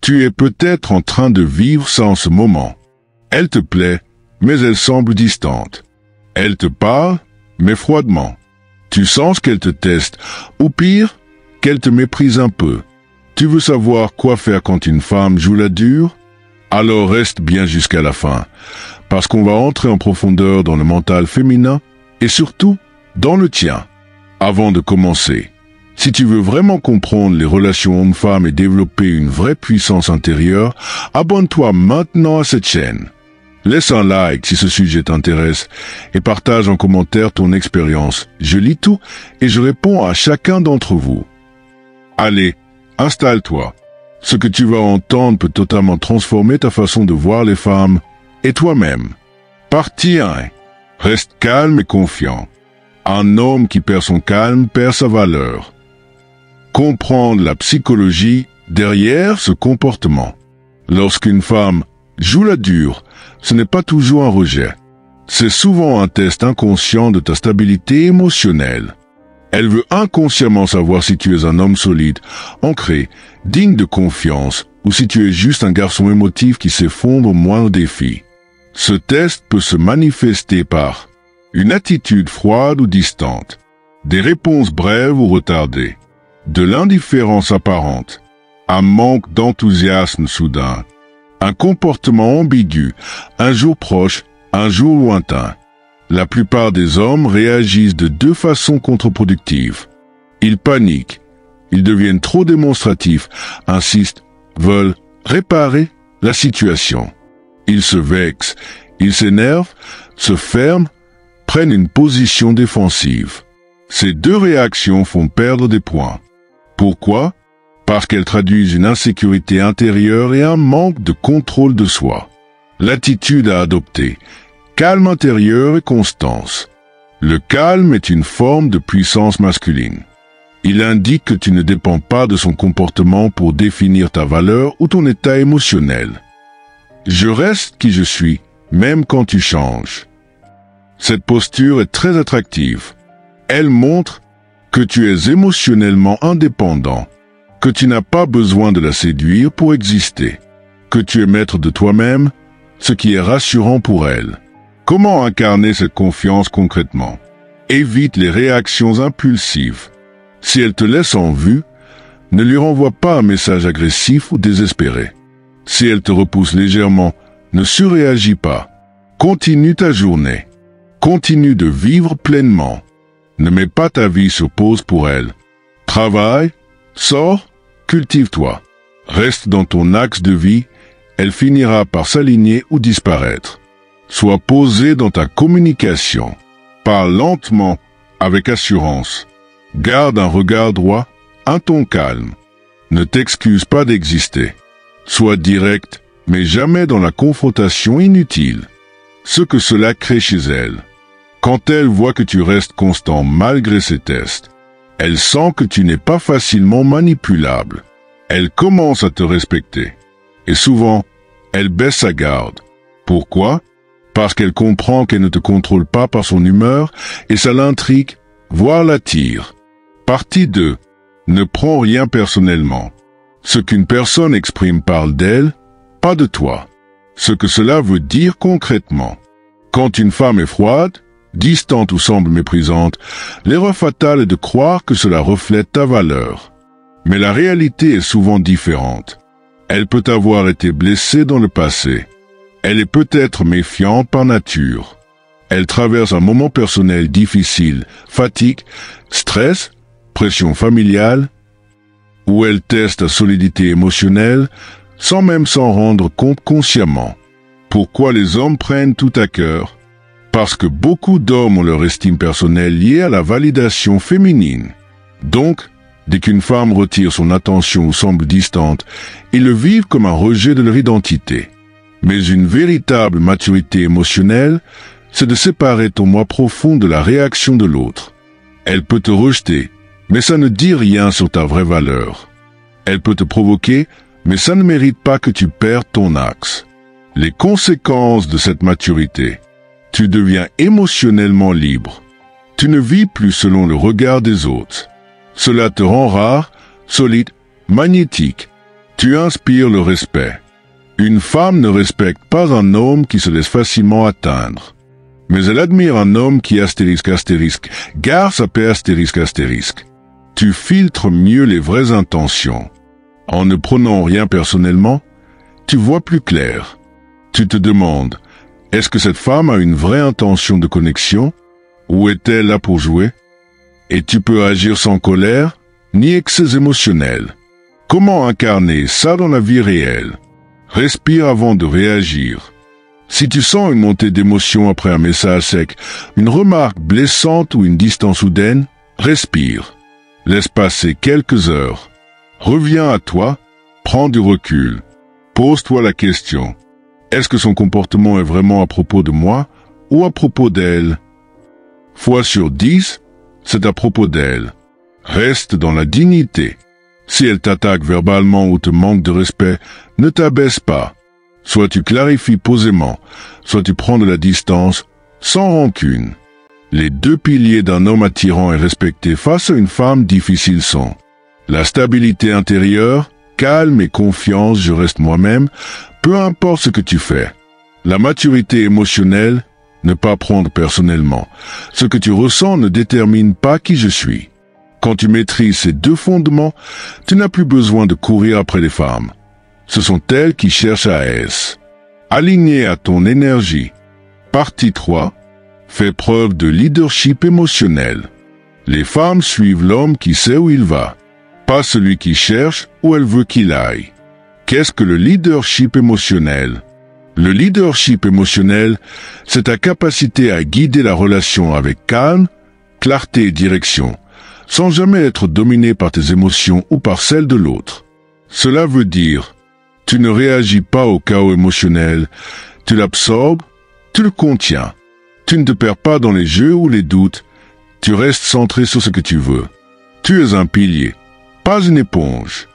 Tu es peut-être en train de vivre ça en ce moment. Elle te plaît, mais elle semble distante. Elle te parle, mais froidement. Tu sens qu'elle te teste, ou pire, qu'elle te méprise un peu. Tu veux savoir quoi faire quand une femme joue la dure? Alors reste bien jusqu'à la fin, parce qu'on va entrer en profondeur dans le mental féminin et surtout dans le tien. Avant de commencer, si tu veux vraiment comprendre les relations hommes-femmes et développer une vraie puissance intérieure, abonne-toi maintenant à cette chaîne. Laisse un like si ce sujet t'intéresse et partage en commentaire ton expérience. Je lis tout et je réponds à chacun d'entre vous. Allez, installe-toi. Ce que tu vas entendre peut totalement transformer ta façon de voir les femmes et toi-même. Partie 1. Reste calme et confiant. Un homme qui perd son calme perd sa valeur. Comprendre la psychologie derrière ce comportement. Lorsqu'une femme joue la dure, ce n'est pas toujours un rejet. C'est souvent un test inconscient de ta stabilité émotionnelle. Elle veut inconsciemment savoir si tu es un homme solide, ancré, digne de confiance, ou si tu es juste un garçon émotif qui s'effondre au moindre défi. Ce test peut se manifester par une attitude froide ou distante, des réponses brèves ou retardées, de l'indifférence apparente, un manque d'enthousiasme soudain, un comportement ambigu, un jour proche, un jour lointain. La plupart des hommes réagissent de deux façons contre-productives. Ils paniquent, ils deviennent trop démonstratifs, insistent, veulent réparer la situation. Ils se vexent, ils s'énervent, se ferment, prennent une position défensive. Ces deux réactions font perdre des points. Pourquoi? Parce qu'elles traduisent une insécurité intérieure et un manque de contrôle de soi. L'attitude à adopter: calme intérieur et constance. Le calme est une forme de puissance masculine. Il indique que tu ne dépends pas de son comportement pour définir ta valeur ou ton état émotionnel. Je reste qui je suis, même quand tu changes. Cette posture est très attractive. Elle montre que tu es émotionnellement indépendant, que tu n'as pas besoin de la séduire pour exister, que tu es maître de toi-même, ce qui est rassurant pour elle. Comment incarner cette confiance concrètement? Évite les réactions impulsives. Si elle te laisse en vue, ne lui renvoie pas un message agressif ou désespéré. Si elle te repousse légèrement, ne surréagis pas. Continue ta journée. Continue de vivre pleinement. Ne mets pas ta vie sur pause pour elle. Travaille, sors, cultive-toi. Reste dans ton axe de vie, elle finira par s'aligner ou disparaître. Sois posé dans ta communication. Parle lentement, avec assurance. Garde un regard droit, un ton calme. Ne t'excuse pas d'exister. Sois direct, mais jamais dans la confrontation inutile. Ce que cela crée chez elle. Quand elle voit que tu restes constant malgré ses tests, elle sent que tu n'es pas facilement manipulable. Elle commence à te respecter. Et souvent, elle baisse sa garde. Pourquoi? Parce qu'elle comprend qu'elle ne te contrôle pas par son humeur et ça l'intrigue, voire l'attire. Partie 2. Ne prends rien personnellement. Ce qu'une personne exprime parle d'elle, pas de toi. Ce que cela veut dire concrètement. Quand une femme est froide, distante ou semble méprisante, l'erreur fatale est de croire que cela reflète ta valeur. Mais la réalité est souvent différente. Elle peut avoir été blessée dans le passé. Elle est peut-être méfiante par nature. Elle traverse un moment personnel difficile, fatigue, stress, pression familiale, où elle teste sa solidité émotionnelle sans même s'en rendre compte consciemment. Pourquoi les hommes prennent tout à cœur? Parce que beaucoup d'hommes ont leur estime personnelle liée à la validation féminine. Donc, dès qu'une femme retire son attention ou semble distante, ils le vivent comme un rejet de leur identité. Mais une véritable maturité émotionnelle, c'est de séparer ton moi profond de la réaction de l'autre. Elle peut te rejeter, mais ça ne dit rien sur ta vraie valeur. Elle peut te provoquer, mais ça ne mérite pas que tu perdes ton axe. Les conséquences de cette maturité: tu deviens émotionnellement libre. Tu ne vis plus selon le regard des autres. Cela te rend rare, solide, magnétique. Tu inspires le respect. Une femme ne respecte pas un homme qui se laisse facilement atteindre. Mais elle admire un homme qui gare sa paix ***. Tu filtres mieux les vraies intentions. En ne prenant rien personnellement, tu vois plus clair. Tu te demandes, est-ce que cette femme a une vraie intention de connexion? Ou est-elle là pour jouer? Et tu peux agir sans colère, ni excès émotionnels. Comment incarner ça dans la vie réelle? Respire avant de réagir. Si tu sens une montée d'émotion après un message sec, une remarque blessante ou une distance soudaine, respire. Laisse passer quelques heures. Reviens à toi, prends du recul. Pose-toi la question. Est-ce que son comportement est vraiment à propos de moi ou à propos d'elle? Fois sur 10, c'est à propos d'elle. Reste dans la dignité. Si elle t'attaque verbalement ou te manque de respect, ne t'abaisse pas. Soit tu clarifies posément, soit tu prends de la distance, sans rancune. Les deux piliers d'un homme attirant et respecté face à une femme difficile sont la stabilité intérieure, calme et confiance, je reste moi-même, peu importe ce que tu fais. La maturité émotionnelle, ne pas prendre personnellement. Ce que tu ressens ne détermine pas qui je suis. Quand tu maîtrises ces deux fondements, tu n'as plus besoin de courir après les femmes. Ce sont elles qui cherchent à être. Aligné à ton énergie. Partie 3. Fais preuve de leadership émotionnel. Les femmes suivent l'homme qui sait où il va, pas celui qui cherche où elle veut qu'il aille. Qu'est-ce que le leadership émotionnel? Le leadership émotionnel, c'est ta capacité à guider la relation avec calme, clarté et direction, sans jamais être dominé par tes émotions ou par celles de l'autre. Cela veut dire, tu ne réagis pas au chaos émotionnel, tu l'absorbes, tu le contiens. Tu ne te perds pas dans les jeux ou les doutes, tu restes centré sur ce que tu veux. Tu es un pilier, pas une éponge.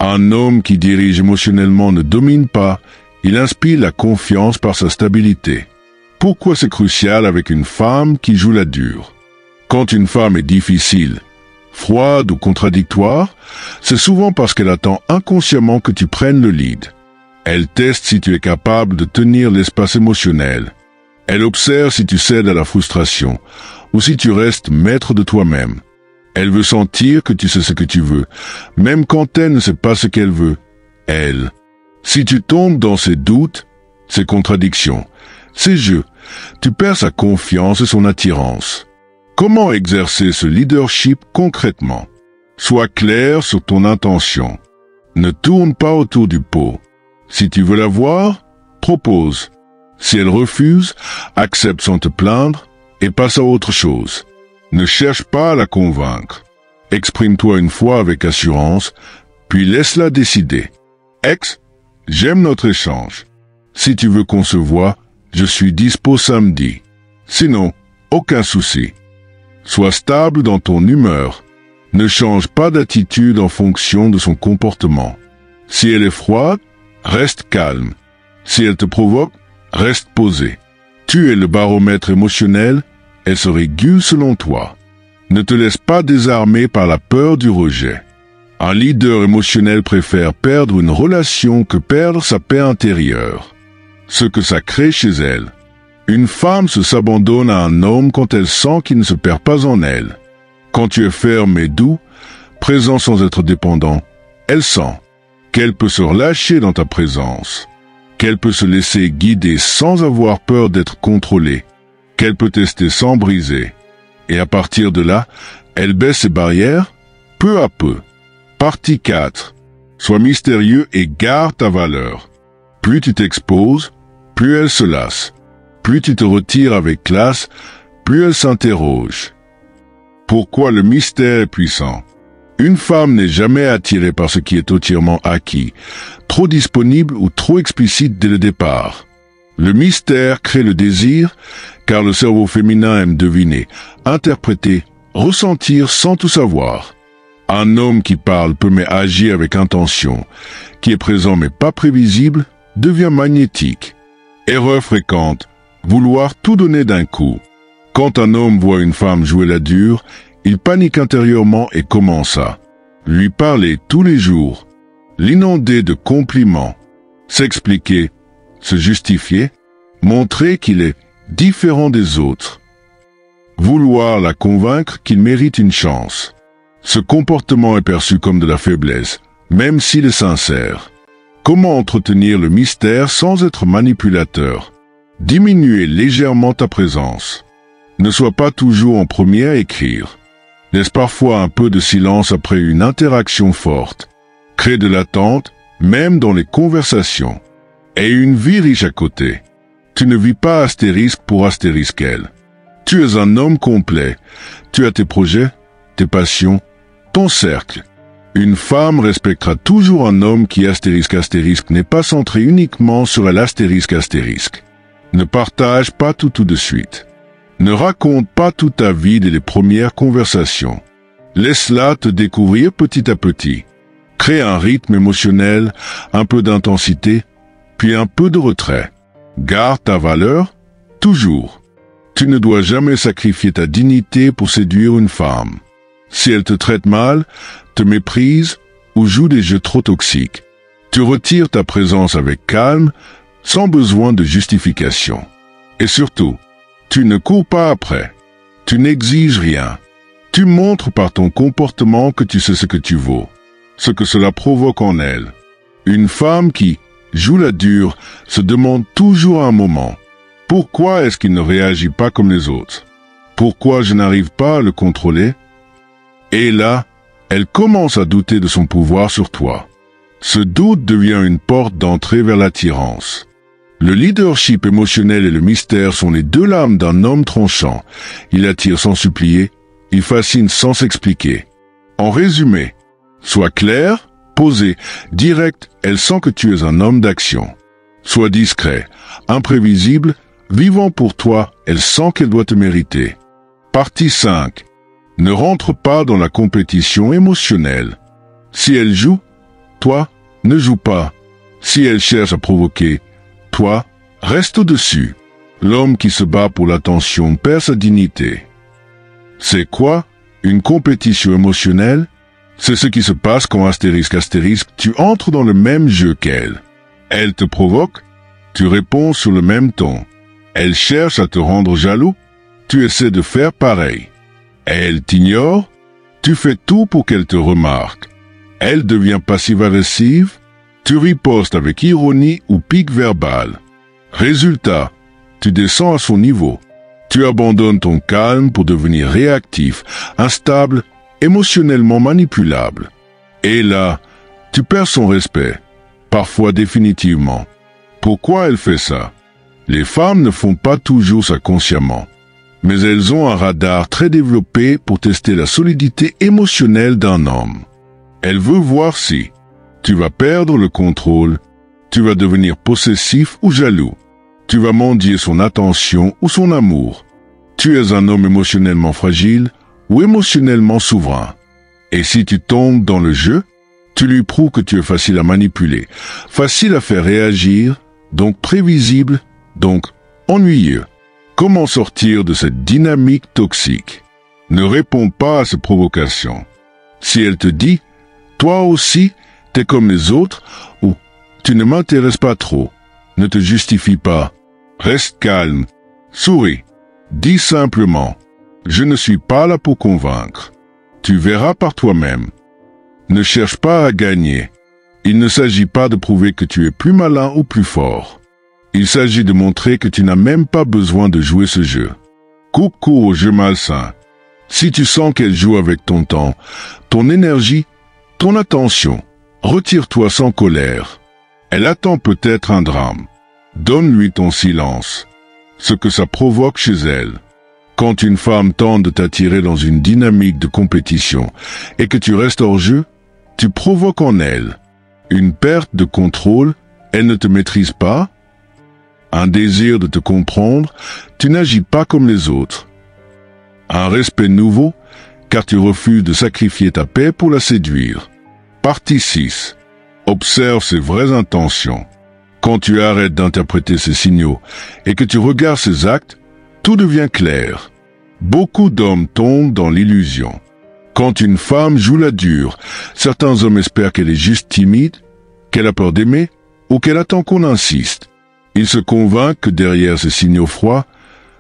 Un homme qui dirige émotionnellement ne domine pas, il inspire la confiance par sa stabilité. Pourquoi c'est crucial avec une femme qui joue la dure? Quand une femme est difficile, froide ou contradictoire, c'est souvent parce qu'elle attend inconsciemment que tu prennes le lead. Elle teste si tu es capable de tenir l'espace émotionnel. Elle observe si tu cèdes à la frustration ou si tu restes maître de toi-même. Elle veut sentir que tu sais ce que tu veux, même quand elle ne sait pas ce qu'elle veut. Elle. Si tu tombes dans ses doutes, ses contradictions, ses jeux, tu perds sa confiance et son attirance. Comment exercer ce leadership concrètement? Sois clair sur ton intention. Ne tourne pas autour du pot. Si tu veux la voir, propose. Si elle refuse, accepte sans te plaindre et passe à autre chose. Ne cherche pas à la convaincre. Exprime-toi une fois avec assurance, puis laisse-la décider. J'aime notre échange. Si tu veux qu'on se voie, je suis dispo samedi. Sinon, aucun souci. Sois stable dans ton humeur. Ne change pas d'attitude en fonction de son comportement. Si elle est froide, reste calme. Si elle te provoque, reste posé. Tu es le baromètre émotionnel, elle se régule selon toi. Ne te laisse pas désarmer par la peur du rejet. Un leader émotionnel préfère perdre une relation que perdre sa paix intérieure. Ce que ça crée chez elle. Une femme s'abandonne à un homme quand elle sent qu'il ne se perd pas en elle. Quand tu es ferme et doux, présent sans être dépendant, elle sent qu'elle peut se relâcher dans ta présence, qu'elle peut se laisser guider sans avoir peur d'être contrôlée, qu'elle peut tester sans briser. Et à partir de là, elle baisse ses barrières, peu à peu. Partie 4. Sois mystérieux et garde ta valeur. Plus tu t'exposes, plus elle se lasse. Plus tu te retires avec classe, plus elle s'interroge. Pourquoi le mystère est puissant? Une femme n'est jamais attirée par ce qui est entièrement acquis, trop disponible ou trop explicite dès le départ. Le mystère crée le désir, car le cerveau féminin aime deviner, interpréter, ressentir sans tout savoir. Un homme qui parle peu mais agit avec intention, qui est présent mais pas prévisible, devient magnétique. Erreur fréquente, vouloir tout donner d'un coup. Quand un homme voit une femme jouer la dure, il panique intérieurement et commence à lui parler tous les jours. L'inonder de compliments. S'expliquer, se justifier, montrer qu'il est différent des autres. Vouloir la convaincre qu'il mérite une chance. Ce comportement est perçu comme de la faiblesse, même s'il est sincère. Comment entretenir le mystère sans être manipulateur? Diminuer légèrement ta présence. Ne sois pas toujours en premier à écrire. Laisse parfois un peu de silence après une interaction forte. Crée de l'attente, même dans les conversations. Et une vie riche à côté. Tu ne vis pas astérisque pour astérisque elle. Tu es un homme complet. Tu as tes projets, tes passions, ton cercle. Une femme respectera toujours un homme qui astérisque n'est pas centré uniquement sur l'astérisque. Ne partage pas tout de suite. Ne raconte pas toute ta vie dès les premières conversations. Laisse-la te découvrir petit à petit. Crée un rythme émotionnel, un peu d'intensité, puis un peu de retrait. Garde ta valeur, toujours. Tu ne dois jamais sacrifier ta dignité pour séduire une femme. Si elle te traite mal, te méprise ou joue des jeux trop toxiques, tu retires ta présence avec calme, sans besoin de justification. Et surtout, tu ne cours pas après. Tu n'exiges rien. Tu montres par ton comportement que tu sais ce que tu vaux, ce que cela provoque en elle. Une femme qui joue la dure se demande toujours à un moment, pourquoi est-ce qu'il ne réagit pas comme les autres? Pourquoi je n'arrive pas à le contrôler? Et là, elle commence à douter de son pouvoir sur toi. Ce doute devient une porte d'entrée vers l'attirance. Le leadership émotionnel et le mystère sont les deux lames d'un homme tranchant. Il attire sans supplier, il fascine sans s'expliquer. En résumé, sois clair, posé, direct, elle sent que tu es un homme d'action. Sois discret, imprévisible, vivant pour toi, elle sent qu'elle doit te mériter. Partie 5. Ne rentre pas dans la compétition émotionnelle. Si elle joue, toi, ne joue pas. Si elle cherche à provoquer, toi, reste au-dessus. L'homme qui se bat pour l'attention perd sa dignité. C'est quoi, une compétition émotionnelle? C'est ce qui se passe quand tu entres dans le même jeu qu'elle. Elle te provoque, tu réponds sur le même ton. Elle cherche à te rendre jaloux, tu essaies de faire pareil. Elle t'ignore, tu fais tout pour qu'elle te remarque. Elle devient passive-agressive, tu ripostes avec ironie ou pique verbal. Résultat, tu descends à son niveau. Tu abandonnes ton calme pour devenir réactif, instable, émotionnellement manipulable. Et là, tu perds son respect, parfois définitivement. Pourquoi elle fait ça? Les femmes ne font pas toujours ça consciemment, mais elles ont un radar très développé pour tester la solidité émotionnelle d'un homme. Elle veut voir si tu vas perdre le contrôle, tu vas devenir possessif ou jaloux, tu vas mendier son attention ou son amour. Tu es un homme émotionnellement fragile ou émotionnellement souverain. Et si tu tombes dans le jeu, tu lui prouves que tu es facile à manipuler, facile à faire réagir, donc prévisible, donc ennuyeux. Comment sortir de cette dynamique toxique? Ne réponds pas à ces provocations. Si elle te dit « toi aussi, t'es comme les autres » ou « tu ne m'intéresses pas trop », ne te justifie pas. Reste calme, souris, dis simplement « je ne suis pas là pour convaincre ». Tu verras par toi-même. Ne cherche pas à gagner. Il ne s'agit pas de prouver que tu es plus malin ou plus fort. Il s'agit de montrer que tu n'as même pas besoin de jouer ce jeu. Coupe court au jeu malsain. Si tu sens qu'elle joue avec ton temps, ton énergie, ton attention, retire-toi sans colère. Elle attend peut-être un drame. Donne-lui ton silence. Ce que ça provoque chez elle. Quand une femme tente de t'attirer dans une dynamique de compétition et que tu restes hors jeu, tu provoques en elle une perte de contrôle, elle ne te maîtrise pas, un désir de te comprendre, tu n'agis pas comme les autres. Un respect nouveau, car tu refuses de sacrifier ta paix pour la séduire. Partie 6. Observe ses vraies intentions. Quand tu arrêtes d'interpréter ses signaux et que tu regardes ses actes, tout devient clair. Beaucoup d'hommes tombent dans l'illusion. Quand une femme joue la dure, certains hommes espèrent qu'elle est juste timide, qu'elle a peur d'aimer ou qu'elle attend qu'on insiste. Il se convainc que derrière ces signaux froids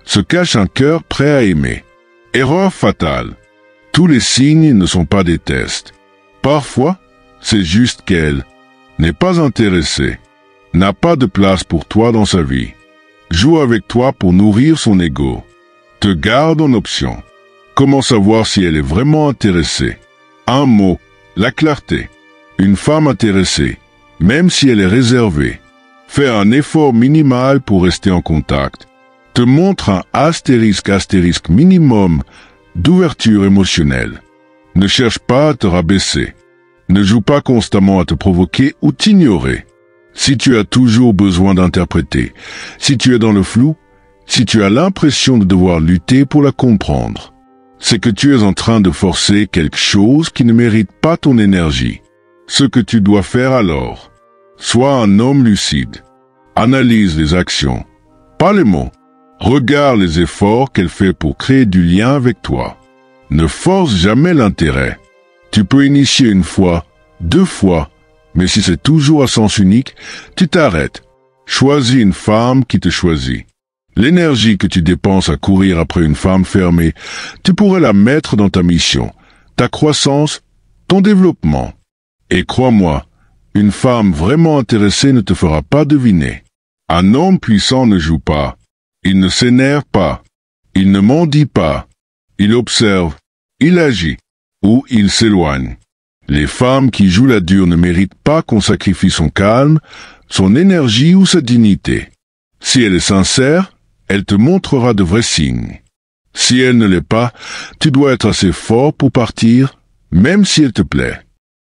se cache un cœur prêt à aimer. Erreur fatale. Tous les signes ne sont pas des tests. Parfois, c'est juste qu'elle n'est pas intéressée, n'a pas de place pour toi dans sa vie. Joue avec toi pour nourrir son ego. Te garde en option. Comment savoir si elle est vraiment intéressée? Un mot, la clarté. Une femme intéressée, même si elle est réservée, fait un effort minimal pour rester en contact. Te montre un astérisque minimum d'ouverture émotionnelle. Ne cherche pas à te rabaisser. Ne joue pas constamment à te provoquer ou t'ignorer. Si tu as toujours besoin d'interpréter, si tu es dans le flou, si tu as l'impression de devoir lutter pour la comprendre, c'est que tu es en train de forcer quelque chose qui ne mérite pas ton énergie. Ce que tu dois faire alors, sois un homme lucide. Analyse les actions, pas les mots. Regarde les efforts qu'elle fait pour créer du lien avec toi. Ne force jamais l'intérêt. Tu peux initier une fois, 2 fois, mais si c'est toujours à sens unique, tu t'arrêtes. Choisis une femme qui te choisit. L'énergie que tu dépenses à courir après une femme fermée, tu pourrais la mettre dans ta mission, ta croissance, ton développement. Et crois-moi, une femme vraiment intéressée ne te fera pas deviner. Un homme puissant ne joue pas. Il ne s'énerve pas. Il ne mendie pas. Il observe. Il agit. Ou il s'éloigne. Les femmes qui jouent la dure ne méritent pas qu'on sacrifie son calme, son énergie ou sa dignité. Si elle est sincère, elle te montrera de vrais signes. Si elle ne l'est pas, tu dois être assez fort pour partir, même si elle te plaît.